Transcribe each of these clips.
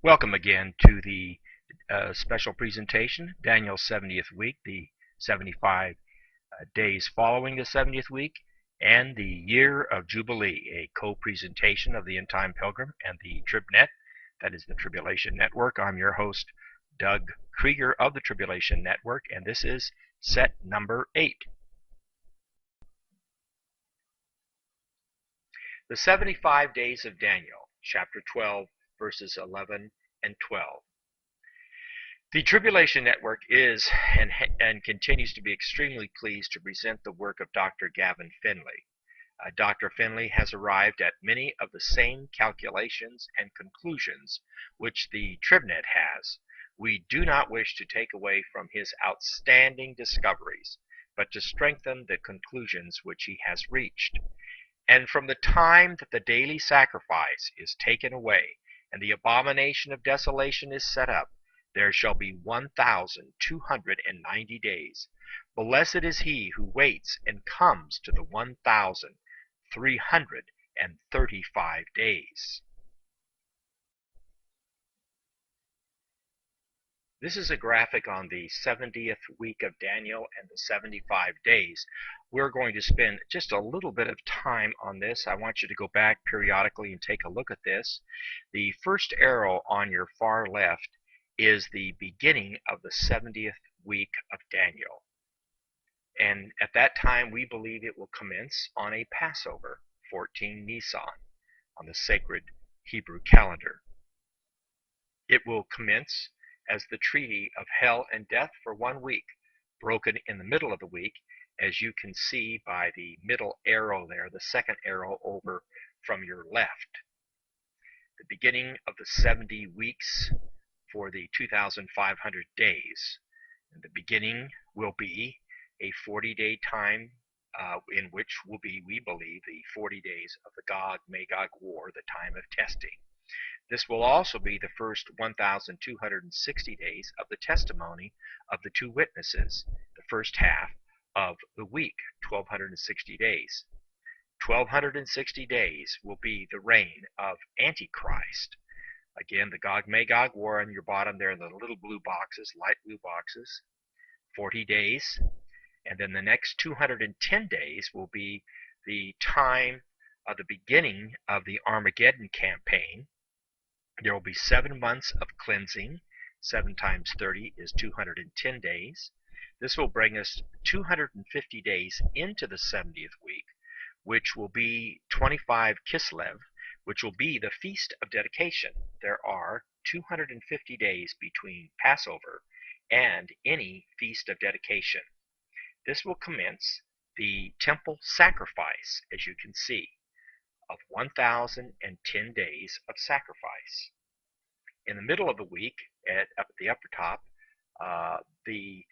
Welcome again to the special presentation, Daniel's 70th week, the 75 days following the 70th week, and the year of Jubilee, a co-presentation of the End Time Pilgrim and the TribNet, that is the Tribulation Network. I'm your host, Doug Krieger of the Tribulation Network, and this is set number 8. The 75 days of Daniel, chapter 12, verses 11 and 12. The Tribulation Network is and continues to be extremely pleased to present the work of Dr. Gavin Finley. Dr. Finley has arrived at many of the same calculations and conclusions which the TribNet has. We do not wish to take away from his outstanding discoveries, but to strengthen the conclusions which he has reached. And from the time that the daily sacrifice is taken away, and the abomination of desolation is set up, there shall be 1,290 days. Blessed is he who waits and comes to the 1,335 days. This is a graphic on the 70th week of Daniel and the 75 days. We're going to spend just a little bit of time on this. I want you to go back periodically and take a look at this. The first arrow on your far left is the beginning of the 70th week of Daniel. And at that time, we believe it will commence on a Passover, 14 Nisan, on the sacred Hebrew calendar. It will commence as the treaty of hell and death for 1 week, broken in the middle of the week, as you can see by the middle arrow there, the second arrow over from your left. The beginning of the 70 weeks for the 2,500 days. And the beginning will be a 40-day time in which will be, we believe, the 40 days of the Gog-Magog War, the time of testing. This will also be the first 1,260 days of the testimony of the two witnesses, the first half of the week, 1,260 days. 1,260 days will be the reign of Antichrist. Again, the Gog-Magog War on your bottom there in the little blue boxes, light blue boxes, 40 days. And then the next 210 days will be the time of the beginning of the Armageddon campaign. There will be 7 months of cleansing. 7 times 30 is 210 days. This will bring us 250 days into the 70th week, which will be 25 Kislev, which will be the Feast of Dedication. There are 250 days between Passover and any Feast of Dedication. This will commence the temple sacrifice, as you can see, of 1,010 days of sacrifice. In the middle of the week, up at the upper top, the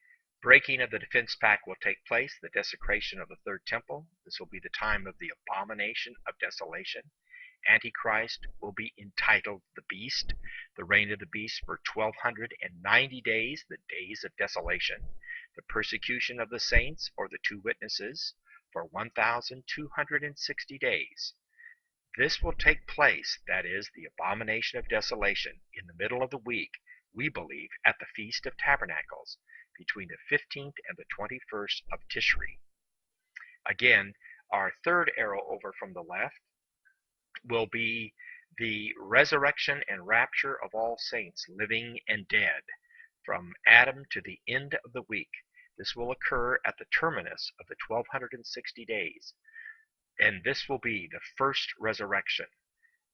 breaking of the defense pact will take place, the desecration of the third temple. This will be the time of the abomination of desolation. Antichrist will be entitled the Beast, the reign of the beast for 1,290 days, the days of desolation. The persecution of the saints, or the two witnesses, for 1,260 days. This will take place, that is, the abomination of desolation, in the middle of the week, we believe, at the Feast of Tabernacles, between the 15th and the 21st of Tishri. Again, our third arrow over from the left will be the resurrection and rapture of all saints, living and dead, from Adam to the end of the week. This will occur at the terminus of the 1,260 days. And this will be the first resurrection,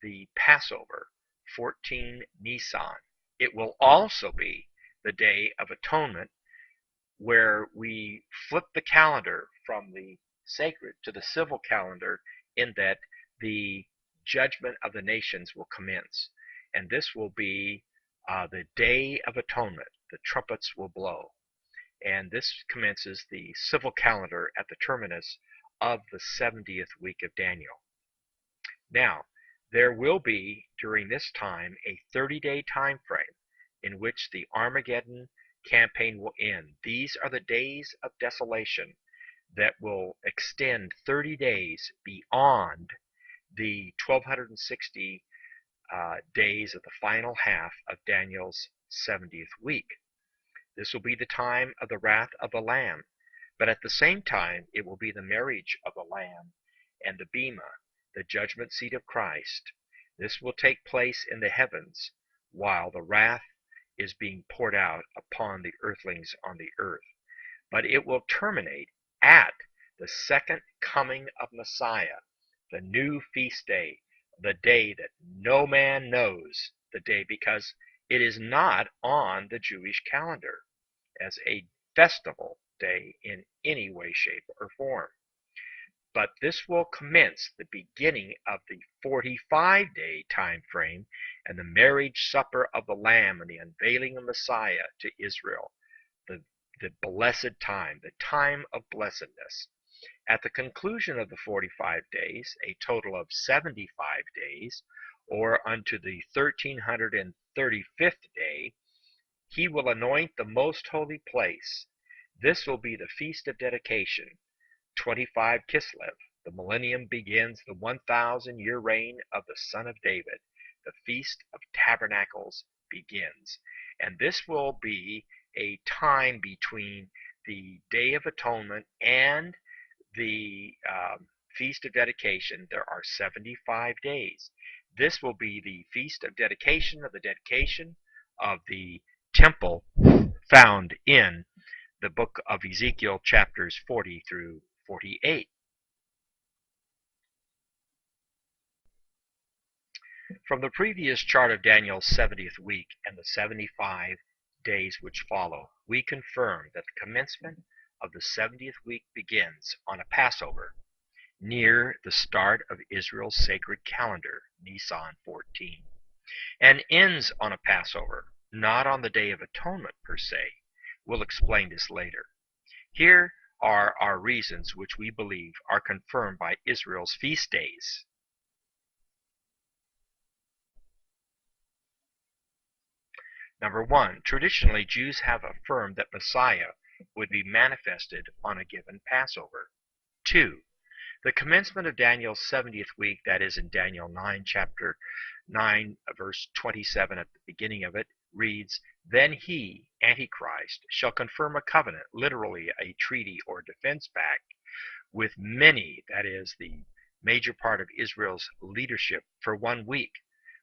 the Passover, 14 Nisan. It will also be the Day of Atonement, where we flip the calendar from the sacred to the civil calendar, in that the judgment of the nations will commence. And this will be the Day of Atonement. The trumpets will blow. And this commences the civil calendar at the terminus of the 70th week of Daniel. Now, there will be, during this time, a 30-day time frame in which the Armageddon campaign will end. These are the days of desolation that will extend 30 days beyond the 1,260 days of the final half of Daniel's 70th week. This will be the time of the wrath of the Lamb, but at the same time it will be the marriage of the Lamb and the Bema, the judgment seat of Christ. This will take place in the heavens while the wrath is being poured out upon the earthlings on the earth. But it will terminate at the second coming of Messiah, the new feast day, the day that no man knows the day, because it is not on the Jewish calendar as a festival day in any way, shape, or form. But this will commence the beginning of the 45-day time frame and the marriage supper of the Lamb and the unveiling of Messiah to Israel, the blessed time, the time of blessedness. At the conclusion of the 45 days, a total of 75 days, or unto the 1335th day, he will anoint the most holy place. This will be the Feast of Dedication, 25 Kislev. The millennium begins the 1,000-year reign of the Son of David. The Feast of Tabernacles begins. And this will be a time between the Day of Atonement and the Feast of Dedication. There are 75 days. This will be the Feast of Dedication of the temple found in the book of Ezekiel, chapters 40 through 48. From the previous chart of Daniel's 70th week and the 75 days which follow, we confirm that the commencement of the 70th week begins on a Passover near the start of Israel's sacred calendar, Nisan 14, and ends on a Passover, not on the Day of Atonement per se. We'll explain this later. Here are our reasons which we believe are confirmed by Israel's feast days. Number one, traditionally Jews have affirmed that Messiah would be manifested on a given Passover. 2. The commencement of Daniel's 70th week, that is in Daniel 9, chapter 9, verse 27 at the beginning of it, reads, "Then he, Antichrist, shall confirm a covenant," literally a treaty or defense pact, "with many," that is the major part of Israel's leadership, for 1 week.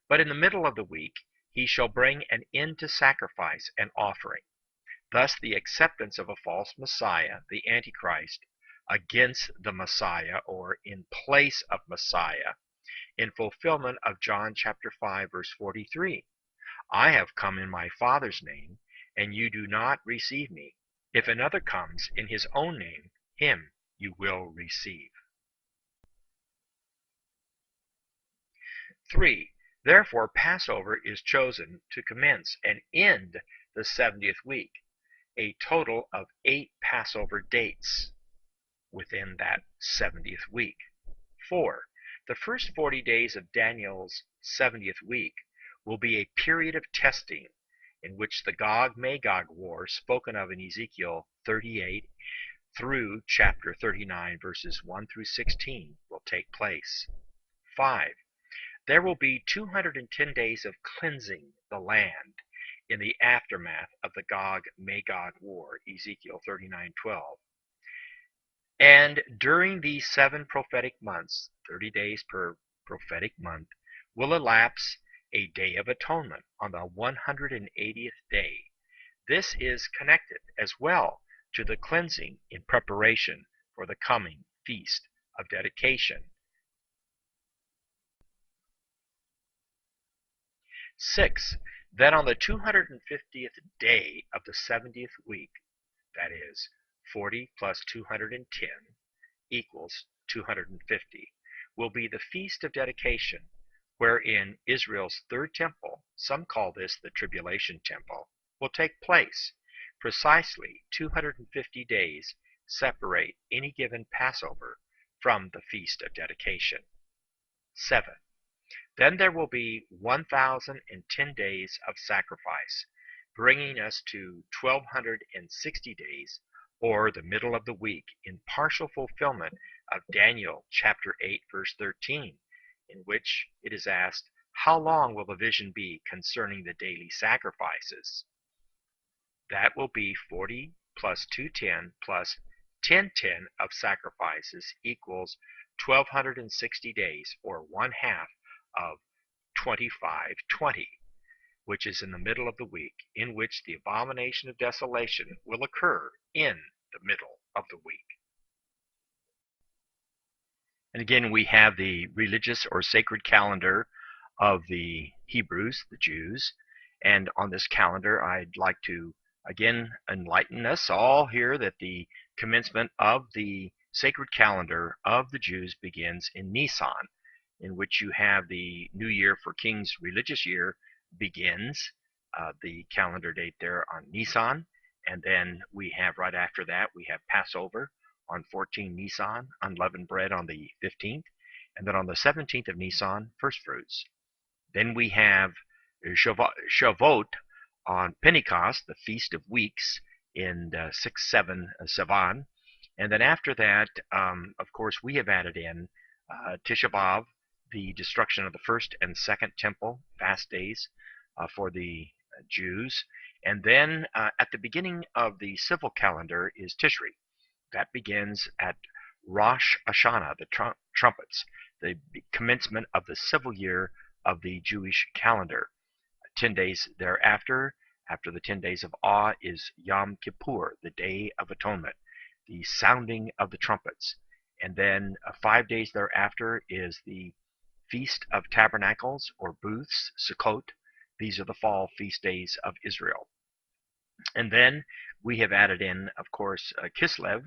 But in the middle of the week he shall bring an end to sacrifice and offering. Thus the acceptance of a false Messiah, the Antichrist, against the Messiah or in place of Messiah, in fulfillment of John chapter 5 verse 43. "I have come in my Father's name, and you do not receive me. If another comes in his own name, him you will receive." 3. Therefore Passover is chosen to commence and end the 70th week, a total of 8 Passover dates within that 70th week. 4. The first 40 days of Daniel's 70th week will be a period of testing in which the Gog-Magog war spoken of in Ezekiel 38 through chapter 39 verses 1 through 16 will take place. 5. There will be 210 days of cleansing the land in the aftermath of the Gog-Magog war, Ezekiel 39:12. And during these 7 prophetic months, 30 days per prophetic month, will elapse a Day of Atonement on the 180th day. This is connected as well to the cleansing in preparation for the coming Feast of Dedication. 6. Then on the 250th day of the 70th week, that is, 40 plus 210 equals 250, will be the Feast of Dedication, wherein Israel's third temple, some call this the Tribulation temple, will take place. Precisely 250 days separate any given Passover from the Feast of Dedication. 7. Then there will be 1,010 days of sacrifice, bringing us to 1,260 days, or the middle of the week, in partial fulfillment of Daniel chapter 8 verse 13, in which it is asked, How long will the vision be concerning the daily sacrifices? That will be 40 plus 210 plus 1010 of sacrifices equals 1260 days, or one half of 2520, which is in the middle of the week, in which the abomination of desolation will occur in the middle of the week. And again, we have the religious or sacred calendar of the Hebrews, the Jews. And on this calendar, I'd like to again enlighten us all here that the commencement of the sacred calendar of the Jews begins in Nisan, in which you have the New Year for King's religious year begins, the calendar date there on Nisan. And then we have right after that, we have Passover on 14 Nisan, unleavened bread on the 15th, and then on the 17th of Nisan, first fruits. Then we have Shavuot on Pentecost, the Feast of Weeks, in 6-7 Sivan. And then after that, of course, we have added in Tisha B'Av, the destruction of the first and second temple, fast days for the Jews. And then at the beginning of the civil calendar is Tishri. That begins at Rosh Hashanah, the trumpets, the commencement of the civil year of the Jewish calendar. 10 days thereafter, after the 10 days of awe, is Yom Kippur, the Day of Atonement, the sounding of the trumpets. And then 5 days thereafter is the Feast of Tabernacles, or Booths, Sukkot. These are the fall feast days of Israel. And then we have added in, of course, Kislev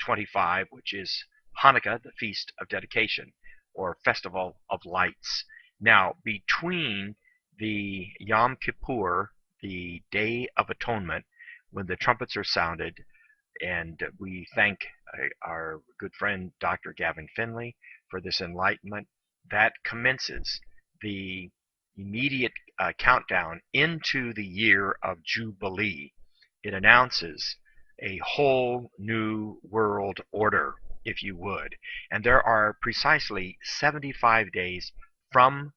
25, which is Hanukkah, the Feast of Dedication, or Festival of Lights. Now, between the Yom Kippur, the Day of Atonement, when the trumpets are sounded, and we thank our good friend Dr. Gavin Finley for this enlightenment, that commences the immediate countdown into the year of Jubilee. It announces a whole new world order, if you would. And there are precisely 75 days from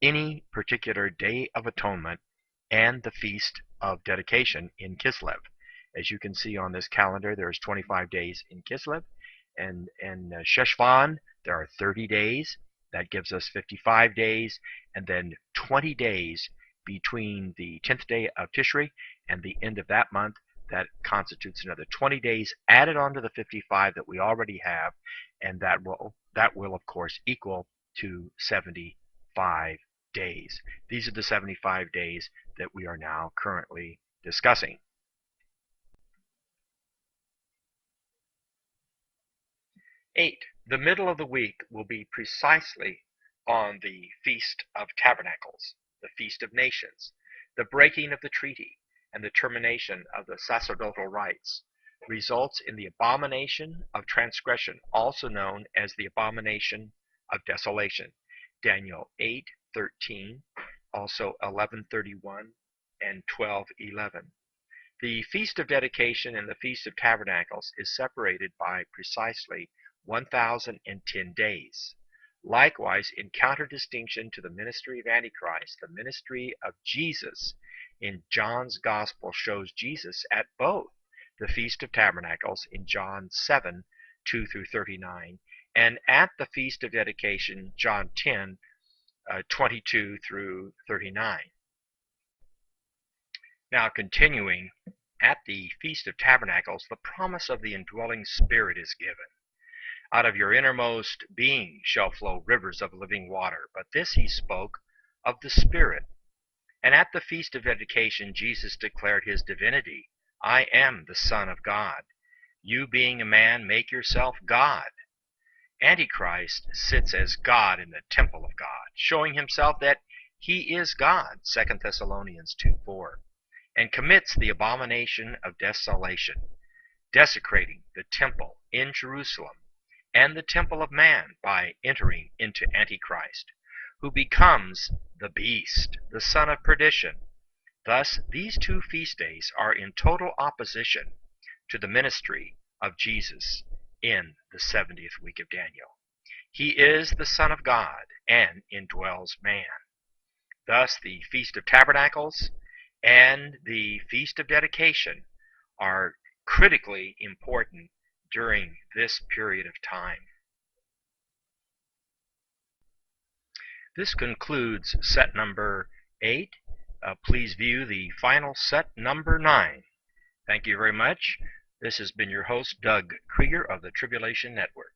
any particular Day of Atonement and the Feast of Dedication in Kislev. As you can see on this calendar, there's 25 days in Kislev, and Sheshvan, there are 30 days. That gives us 55 days, and then 20 days between the 10th day of Tishri and the end of that month. That constitutes another 20 days added onto the 55 that we already have, and that will of course equal to 75 days. These are the 75 days that we are now currently discussing. The middle of the week will be precisely on the Feast of Tabernacles, the Feast of Nations, the breaking of the treaty, and the termination of the sacerdotal rites, results in the abomination of transgression, also known as the abomination of desolation. Daniel 8:13, also 11:31, and 12:11. The Feast of Dedication and the Feast of Tabernacles is separated by precisely 1010 days. Likewise, in counter-distinction to the ministry of Antichrist, the ministry of Jesus in John's Gospel shows Jesus at both the Feast of Tabernacles in John 7:2 through 39, and at the Feast of Dedication, John 10:22 through 39. Now, continuing, at the Feast of Tabernacles, the promise of the indwelling Spirit is given. Out of your innermost being shall flow rivers of living water. But this he spoke of the Spirit. And at the Feast of Dedication, Jesus declared his divinity. I am the Son of God. You, being a man, make yourself God. Antichrist sits as God in the temple of God, showing himself that he is God, 2 Thessalonians 2:4, and commits the abomination of desolation, desecrating the temple in Jerusalem and the temple of man by entering into Antichrist, who becomes the beast, the son of perdition. Thus, these two feast days are in total opposition to the ministry of Jesus in the 70th week of Daniel. He is the Son of God and indwells man. Thus, the Feast of Tabernacles and the Feast of Dedication are critically important during this period of time. This concludes set number 8. Please view the final set number 9. Thank you very much. This has been your host, Doug Krieger of the Tribulation Network.